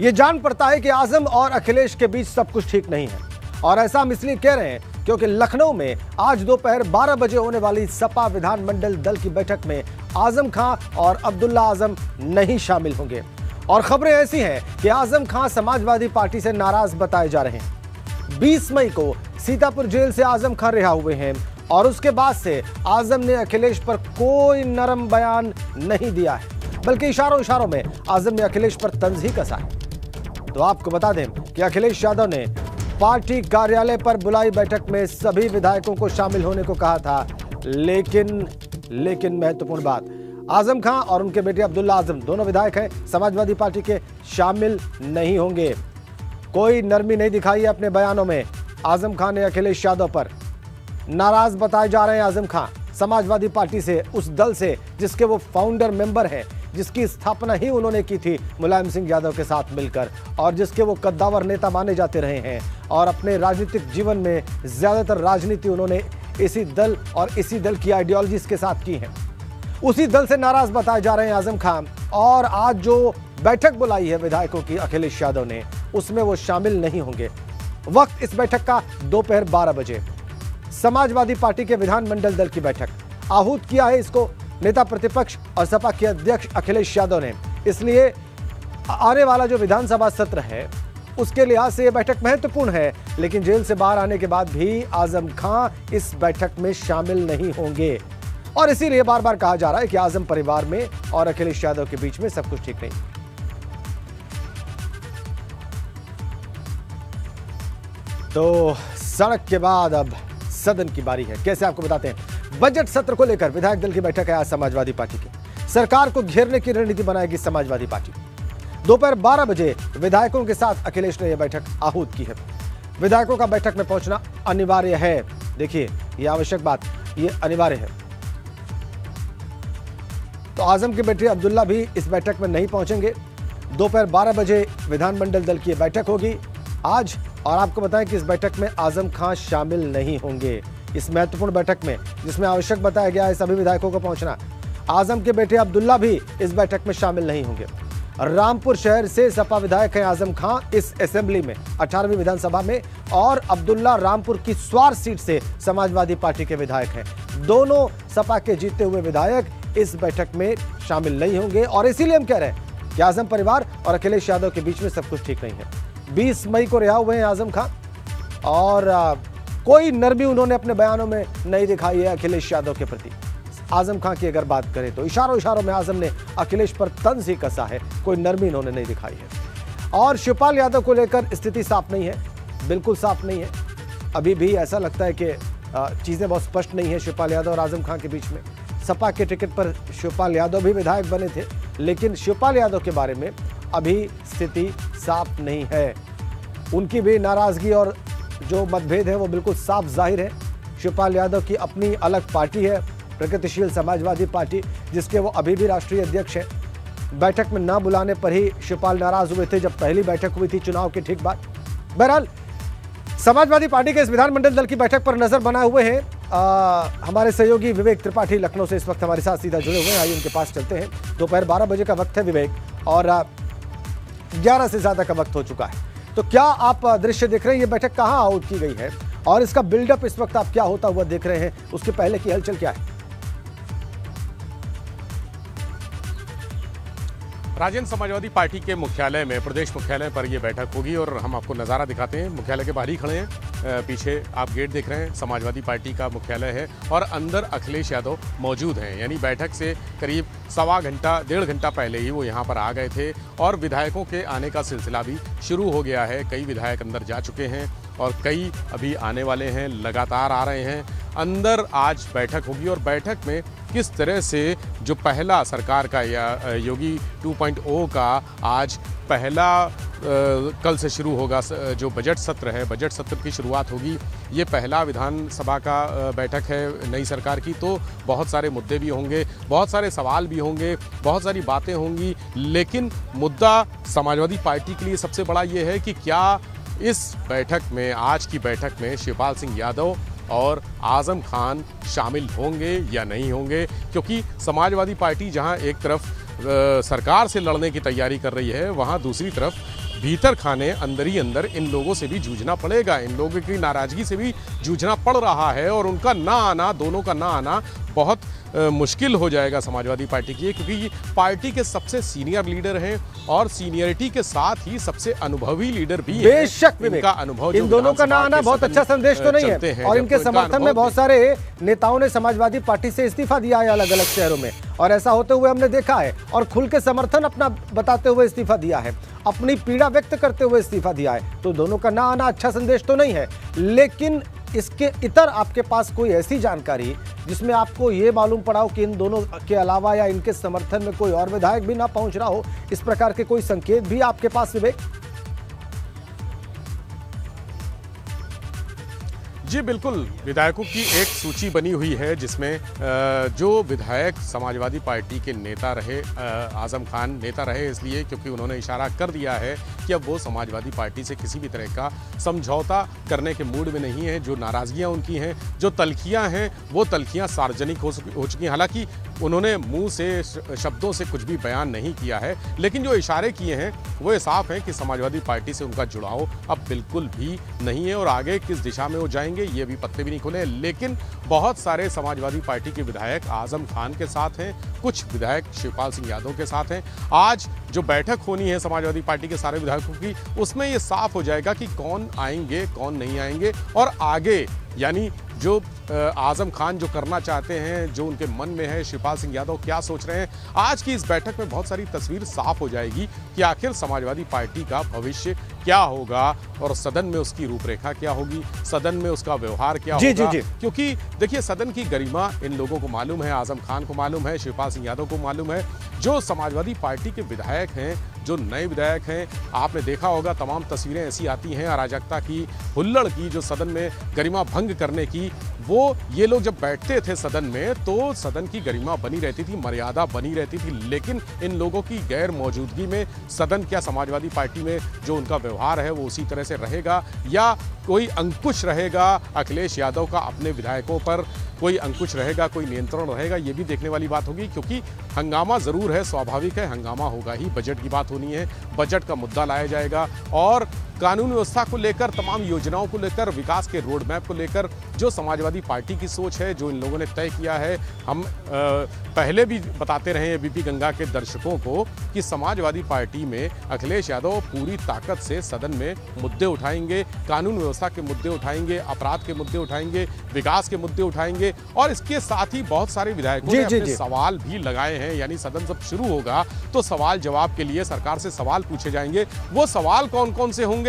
ये जान पड़ता है कि आजम और अखिलेश के बीच सब कुछ ठीक नहीं है। और ऐसा हम इसलिए कह रहे हैं क्योंकि लखनऊ में आज दोपहर 12 बजे होने वाली सपा विधानमंडल दल की बैठक में आजम खां और अब्दुल्ला आजम नहीं शामिल होंगे। और खबरें ऐसी हैं कि आजम खां समाजवादी पार्टी से नाराज बताए जा रहे हैं। 20 मई को सीतापुर जेल से आजम खां रिहा हुए हैं और उसके बाद से आजम ने अखिलेश पर कोई नरम बयान नहीं दिया है, बल्कि इशारों इशारों में आजम ने अखिलेश पर तंज ही कसा है। तो आपको बता दें कि अखिलेश यादव ने पार्टी कार्यालय पर बुलाई बैठक में सभी विधायकों को शामिल होने को कहा था, लेकिन महत्वपूर्ण बात, आजम खां और उनके बेटे अब्दुल्ला आजम दोनों विधायक हैं, समाजवादी पार्टी के, शामिल नहीं होंगे। कोई नरमी नहीं दिखाई है अपने बयानों में। आजम खां ने अखिलेश यादव पर नाराज बताए जा रहे हैं। आजम खां समाजवादी पार्टी से, उस दल से जिसके वो फाउंडर मेंबर हैं, जिसकी स्थापना ही उन्होंने की थी मुलायम सिंह यादव के साथ मिलकर, और जिसके वो कद्दावर नेता माने जाते रहे हैं। और अपने राजनीतिक जीवन में ज्यादातर राजनीति उन्होंने इसी दल और इसी दल की आइडियोलॉजीज के साथ की है। उसी दल से नाराज बताए जा रहे हैं आजम खान। और आज जो बैठक बुलाई है विधायकों की अखिलेश यादव ने, उसमें वो शामिल नहीं होंगे। वक्त इस बैठक का दोपहर 12 बजे। समाजवादी पार्टी के विधानमंडल दल की बैठक आहूत किया है इसको नेता प्रतिपक्ष और सपा के अध्यक्ष अखिलेश यादव ने। इसलिए आने वाला जो विधानसभा सत्र है उसके लिहाज से यह बैठक महत्वपूर्ण है। लेकिन जेल से बाहर आने के बाद भी आजम खां इस बैठक में शामिल नहीं होंगे। और इसीलिए बार बार कहा जा रहा है कि आजम परिवार में और अखिलेश यादव के बीच में सब कुछ ठीक नहीं। तो सड़क के बाद अब सदन की बारी है। कैसे आपको बताते हैं, बजट सत्र को लेकर विधायक दल की बैठक है आज समाजवादी पार्टी की। सरकार को घेरने की रणनीति बनाएगी समाजवादी पार्टी। दोपहर 12 बजे विधायकों के साथ अखिलेश ने यह बैठक आहूत की है। विधायकों का बैठक में पहुंचना अनिवार्य है। देखिए, यह आवश्यक बात, यह अनिवार्य है। तो आजम के बेटे अब्दुल्ला भी इस बैठक में नहीं पहुंचेंगे। दोपहर 12 बजे विधानमंडल दल की बैठक होगी आज। और आपको बताएं कि इस बैठक में आजम खां शामिल नहीं होंगे। इस महत्वपूर्ण बैठक में, जिसमें आवश्यक बताया गया है सभी विधायकों को पहुंचना, आजम के बेटे अब्दुल्ला भी इस बैठक में शामिल नहीं होंगे। रामपुर शहर से सपा विधायक हैं आजम खां इस असेंबली में 18वीं विधानसभा में, और अब्दुल्ला रामपुर की स्वार सीट से समाजवादी पार्टी के विधायक हैं। दोनों सपा के जीते हुए विधायक इस बैठक में शामिल नहीं होंगे। और इसीलिए हम कह रहे हैं कि आजम परिवार और अखिलेश यादव के बीच में सब कुछ ठीक नहीं है। 20 मई को रिहा हुए हैं आजम खां और कोई नरमी उन्होंने अपने बयानों में नहीं दिखाई है अखिलेश यादव के प्रति। आजम खां की अगर बात करें तो इशारों इशारों में आजम ने अखिलेश पर तंज ही कसा है, कोई नरमी इन्होंने नहीं दिखाई है। और शिवपाल यादव को लेकर स्थिति साफ नहीं है, बिल्कुल साफ नहीं है। अभी भी ऐसा लगता है कि चीज़ें बहुत स्पष्ट नहीं है शिवपाल यादव और आजम खां के बीच में। सपा के टिकट पर शिवपाल यादव भी विधायक बने थे, लेकिन शिवपाल यादव के बारे में अभी स्थिति साफ नहीं है। उनकी भी नाराजगी और जो मतभेद है वो बिल्कुल साफ जाहिर है। शिवपाल यादव की अपनी अलग पार्टी है, प्रगतिशील समाजवादी पार्टी, जिसके वो अभी भी राष्ट्रीय अध्यक्ष हैं। बैठक में ना बुलाने पर ही शिवपाल नाराज हुए थे जब पहली बैठक हुई थी चुनाव के ठीक बाद। बहरहाल समाजवादी पार्टी के इस विधानमंडल दल की बैठक पर नजर बनाए हुए हैं हमारे सहयोगी विवेक त्रिपाठी लखनऊ से इस वक्त हमारे साथ सीधा जुड़े हुए हैं। आइए उनके पास चलते हैं। दोपहर 12 बजे का वक्त है विवेक, और 11 से ज्यादा का वक्त हो चुका है। तो क्या आप दृश्य देख रहे हैं, ये बैठक कहां आउट की गई है और इसका बिल्डअप इस वक्त आप क्या होता हुआ देख रहे हैं, उसके पहले की हलचल क्या है? राजेंद्र, समाजवादी पार्टी के मुख्यालय में, प्रदेश मुख्यालय पर यह बैठक होगी और हम आपको नज़ारा दिखाते हैं। मुख्यालय के बाहर ही खड़े हैं, पीछे आप गेट देख रहे हैं, समाजवादी पार्टी का मुख्यालय है और अंदर अखिलेश यादव मौजूद हैं। यानी बैठक से करीब सवा घंटा, 1.5 घंटा पहले ही वो यहाँ पर आ गए थे और विधायकों के आने का सिलसिला भी शुरू हो गया है। कई विधायक अंदर जा चुके हैं और कई अभी आने वाले हैं, लगातार आ रहे हैं। अंदर आज बैठक होगी और बैठक में किस तरह से जो पहला सरकार का या योगी 2.0 का आज पहला कल से शुरू होगा जो बजट सत्र है, बजट सत्र की शुरुआत होगी। ये पहला विधानसभा का बैठक है नई सरकार की, तो बहुत सारे मुद्दे भी होंगे, बहुत सारे सवाल भी होंगे, बहुत सारी बातें होंगी। लेकिन मुद्दा समाजवादी पार्टी के लिए सबसे बड़ा ये है कि क्या इस बैठक में, आज की बैठक में शिवपाल सिंह यादव और आजम खान शामिल होंगे या नहीं होंगे। क्योंकि समाजवादी पार्टी जहां एक तरफ सरकार से लड़ने की तैयारी कर रही है, वहाँ दूसरी तरफ भीतर खाने अंदर ही अंदर इन लोगों से भी जूझना पड़ेगा, इन लोगों की नाराजगी से भी जूझना पड़ रहा है और उनका ना आना, दोनों का ना आना बहुत मुश्किल हो जाएगा समाजवादी पार्टी की, क्योंकि ये पार्टी के सबसे सीनियर लीडर हैं और सीनियरिटी के साथ ही सबसे अनुभवी लीडर भी हैं। बेशक इनका अनुभव, इन दोनों का ना आना बहुत अच्छा संदेश तो नहीं है। और इनके समर्थन में बहुत सारे नेताओं ने समाजवादी पार्टी से इस्तीफा दिया है अलग अलग शहरों में, और ऐसा होते हुए हमने देखा है, और खुल के समर्थन अपना बताते हुए इस्तीफा दिया है, अपनी पीड़ा व्यक्त करते हुए इस्तीफा दिया है। तो दोनों का ना आना अच्छा संदेश तो नहीं है, लेकिन इसके इतर आपके पास कोई ऐसी जानकारी जिसमें आपको ये मालूम पड़ा हो कि इन दोनों के अलावा या इनके समर्थन में कोई और विधायक भी ना पहुंच रहा हो, इस प्रकार के कोई संकेत भी आपके पास विवेक? जी बिल्कुल, विधायकों की एक सूची बनी हुई है जिसमें जो विधायक समाजवादी पार्टी के नेता रहे, आजम खान नेता रहे इसलिए क्योंकि उन्होंने इशारा कर दिया है कि अब वो समाजवादी पार्टी से किसी भी तरह का समझौता करने के मूड में नहीं है। जो नाराज़गियाँ उनकी हैं, जो तल्खियाँ हैं, वो तल्खियाँ सार्वजनिक हो चुकी हैं। हालांकि उन्होंने मुंह से शब्दों से कुछ भी बयान नहीं किया है, लेकिन जो इशारे किए हैं वो ये साफ है कि समाजवादी पार्टी से उनका जुड़ाव अब बिल्कुल भी नहीं है और आगे किस दिशा में वो जाएंगे ये भी पत्ते भी नहीं खुले। लेकिन बहुत सारे समाजवादी पार्टी के विधायक आजम खान के साथ हैं, कुछ विधायक शिवपाल सिंह यादव के साथ हैं। आज जो बैठक होनी है समाजवादी पार्टी के सारे विधायकों की, उसमें ये साफ हो जाएगा कि कौन आएंगे कौन नहीं आएंगे, और आगे यानी जो आजम खान जो करना चाहते हैं, जो उनके मन में है, शिवपाल सिंह यादव क्या सोच रहे हैं। आज की इस बैठक में बहुत सारी तस्वीर साफ हो जाएगी कि आखिर समाजवादी पार्टी का भविष्य क्या होगा और सदन में उसकी रूपरेखा क्या होगी, सदन में उसका व्यवहार क्या होगा। क्योंकि देखिए, सदन की गरिमा इन लोगों को मालूम है, आजम खान को मालूम है, शिवपाल सिंह यादव को मालूम है। जो समाजवादी पार्टी के विधायक हैं, जो नए विधायक हैं, आपने देखा होगा तमाम तस्वीरें ऐसी आती हैं अराजकता की, हुल्लड़ की, जो सदन में गरिमा भंग करने की। वो ये लोग जब बैठते थे सदन में तो सदन की गरिमा बनी रहती थी, मर्यादा बनी रहती थी। लेकिन इन लोगों की गैर मौजूदगी में सदन क्या समाजवादी पार्टी में जो उनका व्यवहार है वो उसी तरह से रहेगा, या कोई अंकुश रहेगा अखिलेश यादव का अपने विधायकों पर, कोई अंकुश रहेगा, कोई नियंत्रण रहेगा, ये भी देखने वाली बात होगी। क्योंकि हंगामा ज़रूर है, स्वाभाविक है, हंगामा होगा ही। बजट की बात होनी है, बजट का मुद्दा लाया जाएगा और कानून व्यवस्था को लेकर, तमाम योजनाओं को लेकर, विकास के रोड मैप को लेकर जो समाजवादी पार्टी की सोच है, जो इन लोगों ने तय किया है। हम पहले भी बताते रहे हैं बीपी गंगा के दर्शकों को कि समाजवादी पार्टी में अखिलेश यादव पूरी ताकत से सदन में मुद्दे उठाएंगे, कानून व्यवस्था के मुद्दे उठाएंगे, अपराध के मुद्दे उठाएंगे, विकास के मुद्दे उठाएंगे। और इसके साथ ही बहुत सारे विधायकों ने अपने सवाल भी लगाए हैं। यानी सदन जब शुरू होगा तो सवाल जवाब के लिए सरकार से सवाल पूछे जाएंगे। वो सवाल कौन कौन से होंगे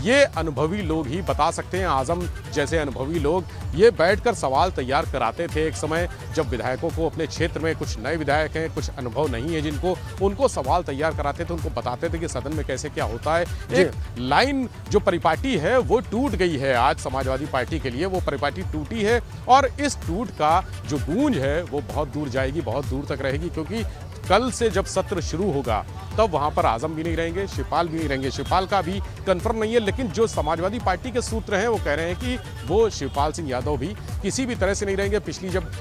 ये अनुभवी लोग ही बता सकते हैं। आजम जैसे अनुभवी लोग ये बैठकर सवाल तैयार कराते थे एक समय, जब विधायकों को अपने क्षेत्र में, कुछ नए विधायक हैं, कुछ अनुभव नहीं है जिनको, उनको सवाल तैयार कराते थे, उनको बताते थे कि सदन में कैसे क्या होता है। एक लाइन जो परिपाटी है वो टूट गई है आज समाजवादी पार्टी के लिए, वो परिपाटी टूटी है और इस टूट का जो गूंज है वो बहुत दूर जाएगी, बहुत दूर तक रहेगी। क्योंकि कल से जब सत्र शुरू होगा तब वहां पर आजम भी नहीं रहेंगे, शिवपाल भी नहीं रहेंगे। शिवपाल का भी कंफर्म नहीं है, लेकिन जो समाजवादी पार्टी के सूत्र हैं वो कह रहे हैं कि वो शिवपाल सिंह यादव भी किसी भी तरह से नहीं रहेंगे। पिछली जब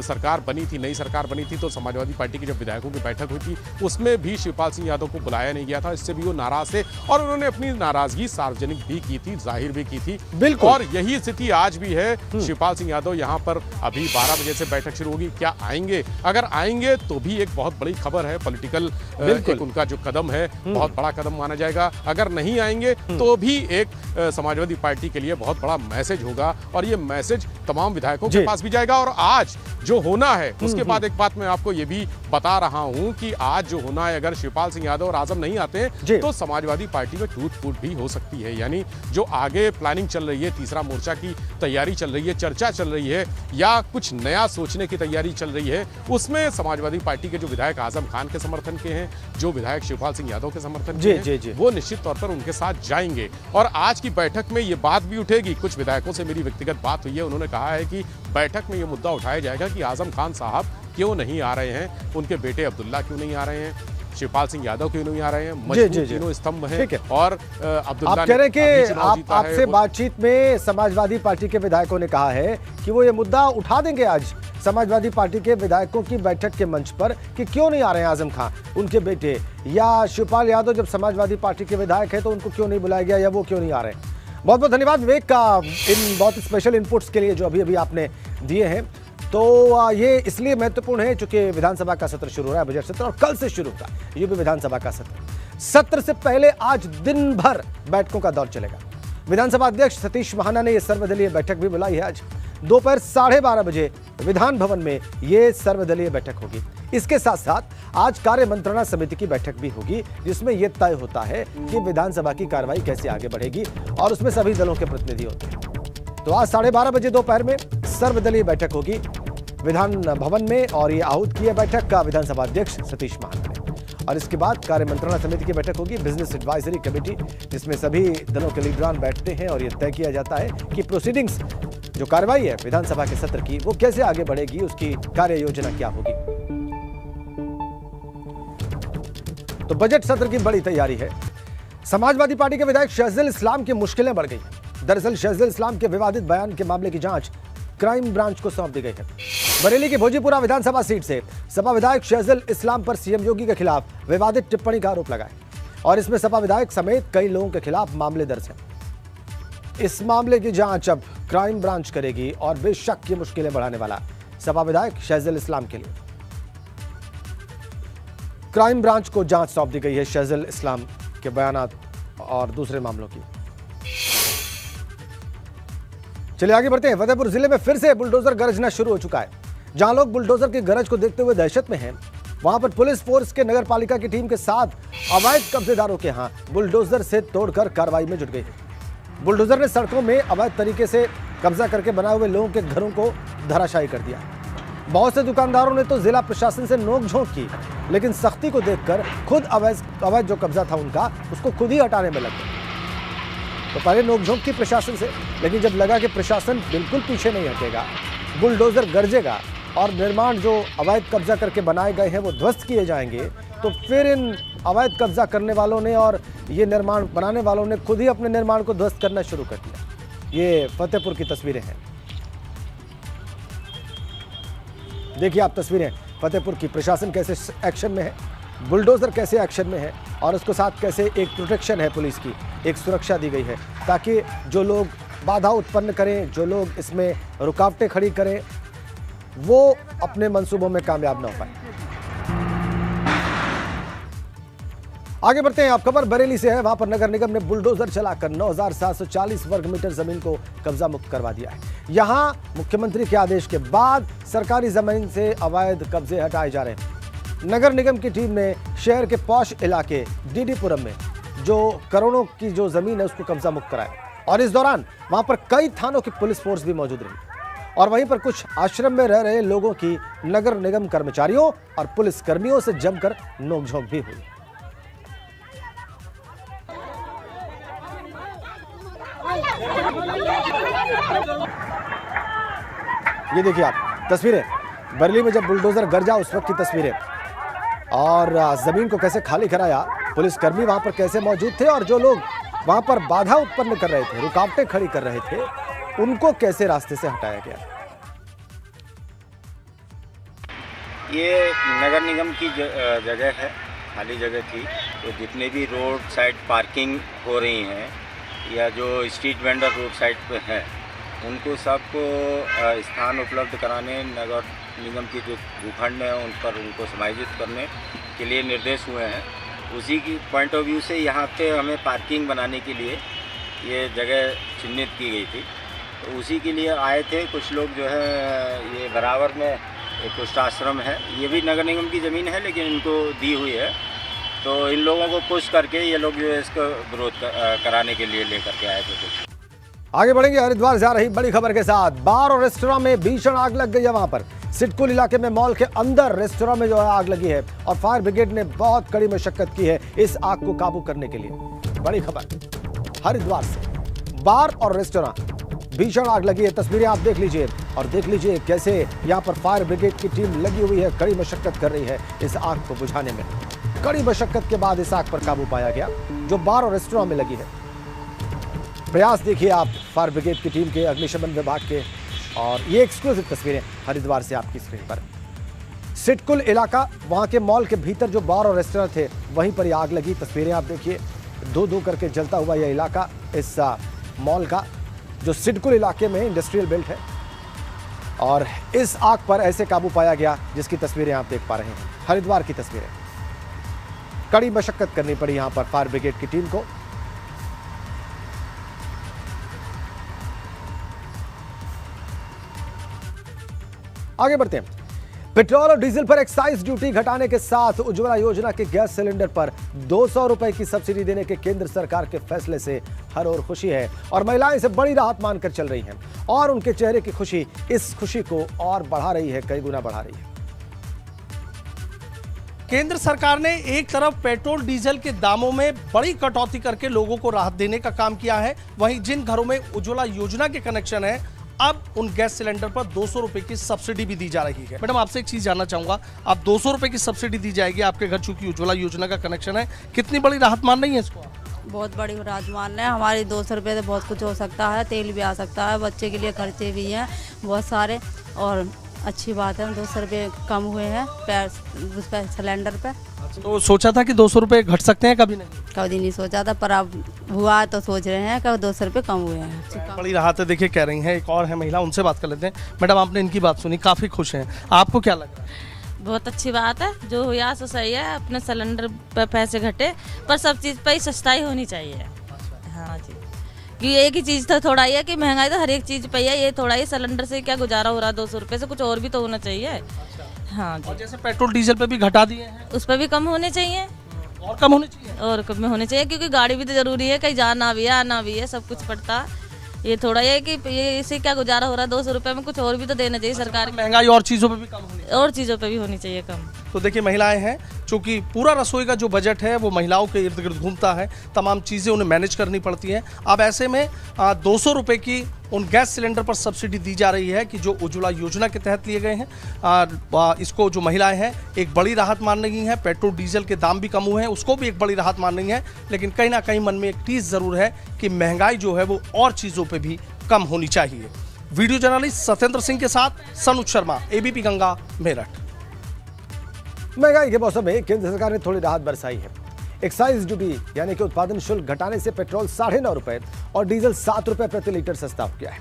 सरकार बनी थी, नई सरकार बनी थी, तो समाजवादी पार्टी की जब विधायकों की बैठक हुई थी उसमें भी शिवपाल सिंह यादव को बुलाया नहीं गया था। इससे भी वो नाराज थे और उन्होंने अपनी नाराजगी सार्वजनिक भी की थी, जाहिर भी की थी। बिल्कुल, और यही स्थिति आज भी है। शिवपाल सिंह यादव यहाँ पर अभी 12 बजे से बैठक शुरू होगी। क्या आएंगे? अगर आएंगे तो भी एक बहुत बड़ी खबर है, पॉलिटिकल उनका जो कदम है बहुत बड़ा कदम माना जाएगा। अगर नहीं आएंगे तो भी एक समाजवादी पार्टी के लिए बहुत बड़ा मैसेज होगा और ये मैसेज तमाम विधायकों के पास भी जाएगा। और आज जो होना है उसके बाद एक बात मैं आपको ये भी बता रहा हूं कि आज जो होना है, अगर शिवपाल सिंह यादव और आजम नहीं आते हैं तो समाजवादी पार्टी में टूट फूट भी हो सकती है। यानी जो आगे प्लानिंग चल रही है, तीसरा मोर्चा की तैयारी चल रही है, चर्चा चल रही है, या कुछ नया सोचने की तैयारी चल रही है, उसमें समाजवादी पार्टी के जो विधायक आजम खान के समर्थन के हैं, जो विधायक शिवपाल सिंह यादव के समर्थन के हैं, वो निश्चित तौर पर उनके साथ जाएंगे। और आज की बैठक में ये बात भी उठेगी, कुछ विधायकों से मेरी व्यक्तिगत बात हुई है, उन्होंने कहा है कि बैठक में ये मुद्दा उठाया जाएगा कि आजम खान साहब क्यों नहीं आ रहे हैं, उनके बेटे अब्दुल्ला क्यों नहीं आ रहे हैं, शिवपाल सिंह यादव क्यों नहीं आ रहे हैं, जी, मजबूत जी, जी। तीनों स्तंभ हैं। ठीक है। और अब्दुल्ला आप कह रहे हैं ने अभी कि चुनाव जीता है, आपसे वो- बातचीत में समाजवादी पार्टी के विधायकों ने कहा है कि वो ये मुद्दा उठा देंगे आज समाजवादी पार्टी के विधायकों की बैठक के मंच पर कि क्यों नहीं आ रहे हैं आजम खान, उनके बेटे या शिवपाल यादव जब समाजवादी पार्टी के विधायक है तो उनको क्यों नहीं बुलाया गया या वो क्यों नहीं आ रहे हैं। बहुत बहुत धन्यवाद विवेक का इन बहुत स्पेशल इनपुट्स के लिए जो अभी अभी आपने दिए हैं। तो ये इसलिए महत्वपूर्ण है क्योंकि विधानसभा का सत्र शुरू हो रहा है, बजट सत्र, और कल से शुरू होगा यूपी विधानसभा का सत्र से पहले आज दिन भर बैठकों का दौर चलेगा। विधानसभा अध्यक्ष सतीश महाना ने यह सर्वदलीय बैठक भी बुलाई है। आज दोपहर 12:30 बजे विधान भवन में यह सर्वदलीय बैठक होगी। इसके साथ साथ आज कार्य मंत्रणा समिति की बैठक भी होगी जिसमें यह तय होता है कि विधानसभा की कार्रवाई कैसे आगे बढ़ेगी और उसमें सभी दलों के प्रतिनिधि होते हैं। तो आज 12:30 बजे दोपहर में सर्वदलीय बैठक होगी विधान भवन में और ये आहूत की है बैठक का विधानसभा अध्यक्ष सतीश महाना ने। और इसके बाद कार्य मंत्रणा समिति की बैठक होगी, बिजनेस एडवाइजरी कमेटी, जिसमें सभी दलों के लीडरान बैठते हैं और यह तय किया जाता है कि प्रोसीडिंग्स जो कार्रवाई है विधानसभा के सत्र की वो कैसे आगे बढ़ेगी, उसकी कार्य योजना क्या होगी। तो बजट सत्र की बड़ी तैयारी है। समाजवादी पार्टी के विधायक शहजुल इस्लाम की मुश्किलें बढ़ गई हैं। दरअसल शहजुल इस्लाम के विवादित बयान के मामले की जांच क्राइम ब्रांच को सौंप दी गई है। बरेली की भोजीपुरा विधानसभा सीट से सपा विधायक शहजुल इस्लाम पर सीएम योगी के खिलाफ विवादित टिप्पणी का आरोप लगा है और इसमें सपा विधायक समेत कई लोगों के खिलाफ मामले दर्ज हैं। इस मामले की जांच अब क्राइम ब्रांच करेगी और बेशक ये मुश्किलें बढ़ाने वाला सपा विधायक शहजुल इस्लाम के लिए। क्राइम ब्रांच को जांच सौंप दी गई है शहजुल इस्लाम के बयानात और दूसरे मामलों की। चलिए आगे बढ़ते हैं। फतेहपुर जिले में फिर से बुलडोजर गरजना शुरू हो चुका है। जहां लोग बुलडोजर की गरज को देखते हुए दहशत में हैं, वहां पर पुलिस फोर्स के नगर पालिका की टीम के साथ अवैध कब्जेदारों के यहां बुलडोजर से तोड़कर कार्रवाई में जुट गई है। बुलडोजर ने सड़कों में अवैध तरीके से कब्जा करके बनाए हुए लोगों के घरों को धराशायी कर दिया। बहुत से दुकानदारों ने तो जिला प्रशासन से नोक-झोंक की, लेकिन सख्ती को देखकर खुद अवैध जो कब्जा था उनका उसको खुद ही हटाने में लग गए। तो पहले नोक-झोंक की प्रशासन से, लेकिन जब लगा कि प्रशासन बिल्कुल पीछे नहीं हटेगा, बुलडोजर गरजेगा और निर्माण जो अवैध कब्जा करके बनाए गए हैं वो ध्वस्त किए जाएंगे, तो फिर इन अवैध कब्जा करने वालों ने और ये निर्माण बनाने वालों ने खुद ही अपने निर्माण को ध्वस्त करना शुरू कर दिया। ये फतेहपुर की तस्वीरें हैं, देखिए आप तस्वीरें फतेहपुर की। प्रशासन कैसे एक्शन में है, बुलडोजर कैसे एक्शन में है और उसके साथ कैसे एक प्रोटेक्शन है पुलिस की, एक सुरक्षा दी गई है ताकि जो लोग बाधा उत्पन्न करें, जो लोग इसमें रुकावटें खड़ी करें, वो अपने मंसूबों में कामयाब ना हो पाए। आगे बढ़ते हैं। आप खबर बरेली से है। वहां पर नगर निगम ने बुलडोजर चलाकर 9,740 वर्ग मीटर जमीन को कब्जा मुक्त करवा दिया है। यहां मुख्यमंत्री के आदेश के बाद सरकारी जमीन से अवैध कब्जे हटाए जा रहे हैं। नगर निगम की टीम ने शहर के पॉश इलाके डीडीपुरम में जो करोड़ों की जो जमीन है उसको कब्जा मुक्त कराया और इस दौरान वहां पर कई थानों की पुलिस फोर्स भी मौजूद रही और वहीं पर कुछ आश्रम में रह रहे लोगों की नगर निगम कर्मचारियों और पुलिस कर्मियों से जमकर नोकझोंक भी हुई। ये देखिए आप तस्वीरें बरेली में जब बुलडोजर गरजा उस वक्त की तस्वीरें और जमीन को कैसे खाली कराया, पुलिसकर्मी वहां पर कैसे मौजूद थे और जो लोग वहां पर बाधा उत्पन्न कर रहे थे, रुकावटें खड़ी कर रहे थे, उनको कैसे रास्ते से हटाया गया। ये नगर निगम की जगह है, खाली जगह थी। तो जितने भी रोड साइड पार्किंग हो रही हैं या जो स्ट्रीट वेंडर रोड साइड पे हैं, उनको सबको स्थान उपलब्ध कराने, नगर निगम की जो भूखंड है उन पर उनको समायोजित करने के लिए निर्देश हुए हैं। उसी की पॉइंट ऑफ व्यू से यहाँ पे हमें पार्किंग बनाने के लिए ये जगह चिन्हित की गई थी। तो उसी के लिए आए थे कुछ लोग जो है। ये बराबर में एक कुष्ठ आश्रम है, ये भी नगर निगम की ज़मीन है लेकिन इनको दी हुई है। तो इन लोगों को पुश करके ये लोग जो है इसको विरोध कराने के लिए लेकर के आए थे। आगे बढ़ेंगे हरिद्वार जा रही बड़ी खबर के साथ। बार और रेस्टोरेंट में भीषण आग लग गई है। वहां पर सिटकुल इलाके में मॉल के अंदर रेस्टोरेंट में जो है आग लगी है और फायर ब्रिगेड ने बहुत कड़ी मशक्कत की है इस आग को काबू करने के लिए। बड़ी खबर हरिद्वार से, बार और रेस्टोरेंट भीषण आग लगी है। तस्वीरें आप देख लीजिए और देख लीजिए कैसे यहाँ पर फायर ब्रिगेड की टीम लगी हुई है, कड़ी मशक्कत कर रही है इस आग को बुझाने में। कड़ी मशक्कत के बाद इस आग पर काबू पाया गया जो बार और रेस्टोरेंट में लगी है। प्रयास देखिए आप फायर ब्रिगेड की टीम के, अग्निशमन विभाग के, और ये एक्सक्लूसिव तस्वीरें हरिद्वार से आपकी स्क्रीन पर। सिडकुल इलाका, वहां के मॉल के भीतर जो बार और रेस्टोरेंट थे वहीं पर आग लगी। तस्वीरें आप देखिए, दो दो करके जलता हुआ यह इलाका इस मॉल का जो सिडकुल इलाके में इंडस्ट्रियल बेल्ट है, और इस आग पर ऐसे काबू पाया गया जिसकी तस्वीरें आप देख पा रहे हैं। हरिद्वार की तस्वीरें। कड़ी मशक्कत करनी पड़ी यहां पर फायर ब्रिगेड की टीम को। आगे बढ़ते हैं। पेट्रोल और डीजल पर एक्साइज ड्यूटी घटाने के साथ उज्ज्वला योजना के गैस सिलेंडर पर 200 रुपए की सब्सिडी देने के केंद्र सरकार के फैसले से हर ओर खुशी है और महिलाएं इसे बड़ी राहत मानकर चल रही हैं और उनके चेहरे की खुशी इस खुशी को और बढ़ा रही है, कई गुना बढ़ा रही है। केंद्र सरकार ने एक तरफ पेट्रोल डीजल के दामों में बड़ी कटौती करके लोगों को राहत देने का काम किया है, वहीं जिन घरों में उज्ज्वला योजना के कनेक्शन है अब उन गैस सिलेंडर पर 200 रुपए की सब्सिडी भी दी जा रही है। मैडम, आपसे एक चीज जानना चाहूंगा, आप 200 रुपए की सब्सिडी दी जाएगी आपके घर, चूंकि उज्ज्वला योजना का कनेक्शन है, कितनी बड़ी राहत मान रही है इसको? बहुत बड़ी राहत मान रहे हैं। हमारे 200 रुपये से बहुत कुछ हो सकता है, तेल भी आ सकता है, बच्चे के लिए खर्चे भी हैं बहुत सारे, और अच्छी बात है 200 रुपये कम हुए हैं उस पर सिलेंडर पे। तो सोचा था कि 200 रुपये घट सकते हैं? कभी नहीं, कभी नहीं सोचा था, पर अब हुआ तो सोच रहे हैं कि 200 रुपये कम हुए हैं। बड़ी राहत है, देखिए कह रही हैं। एक और है महिला, उनसे बात कर लेते हैं। मैडम, आपने इनकी बात सुनी, काफ़ी खुश हैं, आपको क्या लग रहा है? बहुत अच्छी बात है, जो हुआ सो सही है। अपने सिलेंडर पर पैसे घटे पर सब चीज़ पर ही सस्ताई होनी चाहिए। हाँ जी, कि एक ही चीज़ तो थोड़ा ही है कि महंगाई तो हर एक चीज़ पे है, ये थोड़ा ही सिलेंडर से क्या गुजारा हो रहा है 200 रुपये से, कुछ और भी तो होना चाहिए। हाँ जी, और जैसे पेट्रोल डीजल पे भी घटा दिए हैं, उस पर भी कम होने चाहिए, और कम होने चाहिए, और कम होने चाहिए, क्योंकि गाड़ी भी तो जरूरी है, कहीं जाना भी है आना भी है, सब कुछ पड़ता। ये थोड़ा ये कि ये इससे क्या गुजारा हो रहा है 200 रुपये में, कुछ और भी तो देना चाहिए सरकार। महंगाई और चीज़ों पे भी कम होनी चाहिए, और चीज़ों पे भी होनी चाहिए कम। तो देखिए महिलाएं हैं, चूंकि पूरा रसोई का जो बजट है वो महिलाओं के इर्द गिर्द घूमता है, तमाम चीज़ें उन्हें मैनेज करनी पड़ती हैं। अब ऐसे में 200 रुपये की उन गैस सिलेंडर पर सब्सिडी दी जा रही है कि जो उज्ज्वला योजना के तहत लिए गए हैं। इसको जो महिलाएं हैं एक बड़ी राहत मान रही हैं। पेट्रोल डीजल के दाम भी कम हुए हैं, उसको भी एक बड़ी राहत मान रही हैं, लेकिन कहीं ना कहीं मन में एक टीस ज़रूर है कि महंगाई जो है वो और चीज़ों पर भी कम होनी चाहिए। वीडियो जर्नलिस्ट सत्येंद्र सिंह के साथ सनुज शर्मा, ABP गंगा, मेरठ। महंगाई के मौसम में केंद्र सरकार ने थोड़ी राहत बरसाई है। एक्साइज ड्यूटी यानी कि उत्पादन शुल्क घटाने से पेट्रोल 9.5 रुपए और डीजल 7 रुपए प्रति लीटर सस्ता हो गया है।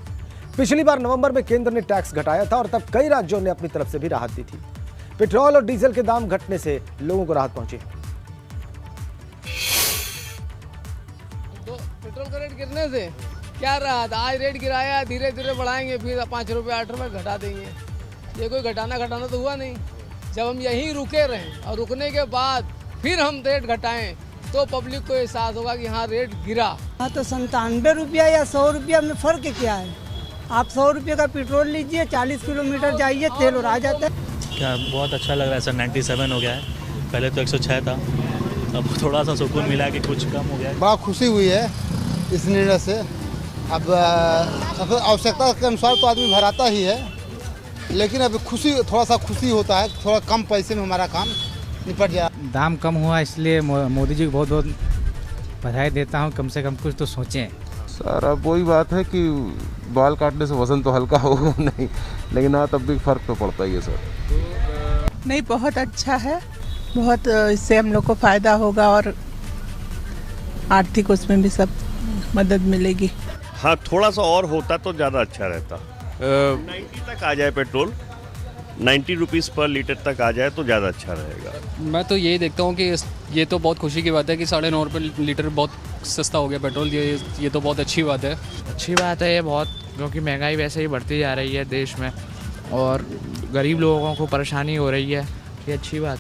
पिछली बार नवंबर में केंद्र ने टैक्स घटाया था और तब कई राज्यों ने अपनी तरफ से भी राहत दी थी। पेट्रोल और डीजल के दाम घटने से लोगों को राहत पहुंची। तो पेट्रोल का रेट गिरने से क्या राहत? आज रेट गिराया, धीरे धीरे बढ़ाएंगे, फिर 5 रुपये 8 रुपये घटा देंगे। ये कोई घटाना तो हुआ नहीं। जब हम यहीं रुके रहें और रुकने के बाद फिर हम रेट घटाएं तो पब्लिक को एहसास होगा कि हाँ रेट गिरा। हाँ, तो 97 रुपया या 100 रुपया में फ़र्क क्या है? आप 100 रुपये का पेट्रोल लीजिए, 40 किलोमीटर जाइए, तेल और आ जाता है। क्या बहुत अच्छा लग रहा है सर, 97 हो गया है, पहले तो 106 था, अब थोड़ा सा सुकून मिला कि कुछ कम हो गया। बड़ा खुशी हुई है इस निर्णय से। अब आवश्यकता के अनुसार तो आदमी भराता ही है, लेकिन अब थोड़ा सा खुशी होता है, थोड़ा कम पैसे में हमारा काम निपट जाए। दाम कम हुआ इसलिए मोदी जी को बहुत बहुत बधाई देता हूँ, कम से कम कुछ तो सोचें। सर अब वही बात है कि बाल काटने से वजन तो हल्का होगा नहीं, लेकिन हाँ तब भी फर्क तो पड़ता ही है सर। नहीं, बहुत अच्छा है, बहुत इससे हम लोग को फ़ायदा होगा और आर्थिक उसमें भी सब मदद मिलेगी। हाँ, थोड़ा सा और होता तो ज़्यादा अच्छा रहता। 90 तक आ जाए पेट्रोल, 90 रुपीज़ पर लीटर तक आ जाए तो ज़्यादा अच्छा रहेगा। मैं तो यही देखता हूँ कि ये तो बहुत खुशी की बात है कि 9.5 रुपये लीटर बहुत सस्ता हो गया पेट्रोल। ये तो बहुत अच्छी बात है। अच्छी बात है ये बहुत, क्योंकि महंगाई वैसे ही बढ़ती जा रही है देश में और गरीब लोगों को परेशानी हो रही है, ये अच्छी बात है।